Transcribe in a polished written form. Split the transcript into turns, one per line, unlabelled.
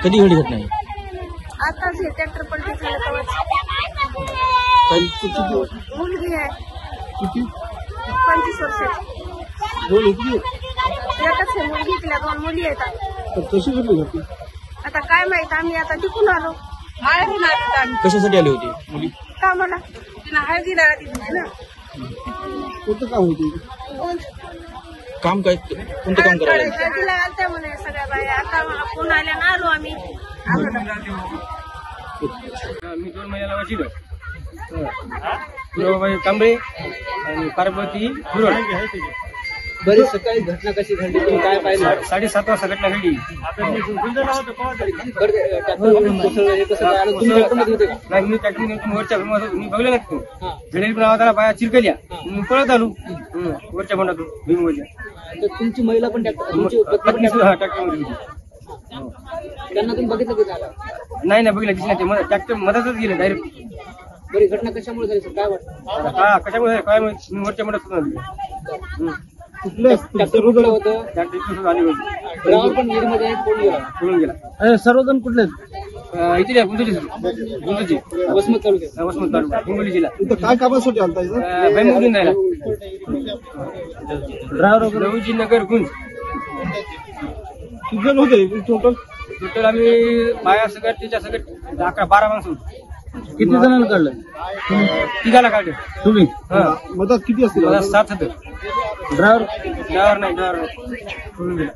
कधी घडी घटना आहे?
आताच हे ट्रॅक्टर पलटी झालं तेव्हा. मुलगी आहे
किती
25 वर्षाची.
दोन होती
एकच आहे मुलगी, तिला 2 मुली आहेत.
तर कशी घडली होती?
आता काय माहित, आम्ही आता टिकून आलो. माळ्याहून आलो आम्ही
कशासाठी आले होते मुली?
कामाला. तिला हळदीला दिली ना.
कोणतं काम होती?
काम काय, कोणतं काम करायला?
हळदीला आलत्या म्हणे सगळ्या बाया. आता फोन आल्या ना आलो आम्ही.
मी 2 महिन्याला वाचिल पुराबाई कांबळे आणि पार्वती गुरड.
बरी सकाळी घटना कशी घडली, तुम्ही काय पाहिलं?
7:30 वाजता घटना घडली.
नाही,
मी ट्रॅक्टर वरच्या मी बघलं नाही तू झडेल पण आवाजाला बाया चिरकल्या. मी पळत आलो वरच्या बंडातून भीमवरच्या.
तुमची महिला पण तुमची
ट्रॅक्टरमध्ये
त्यांना तुम्ही बघितलं की झालं?
नाही बघितलं दिसलं ते ट्रॅक्टर मधातच गेलं डायरेक्ट.
बरी घटना कशामुळे झाली सर, काय वाटतं?
हा कशामुळे काय माहिती, मी वरच्या बंडात
ट्रॅक्टर रुजलं होतं,
ट्रॅक्टर आली होती.
ड्रायव्हर पण मध्ये
पळून गेला.
सर्वजण कुठले?
इथे गुंतूची
वसमत तालुक्यात.
वसमत तालुका हिंगोली जिल्हा.
इथं काय कामासाठी आणता इथं?
भैमुगून जायला
ड्रायव्हर
लवजी नगर गुंज.
किती जण होते टोटल?
आम्ही बाया सगळं तिच्या सगळं 11-12 माणसं होतो.
किती जणांना काढलं?
तिघाला काढलं.
तुम्ही मदत किती असतील?
7 होतं.
ड्रायव्हर
ड्रायव्हर नाही पळून गेला.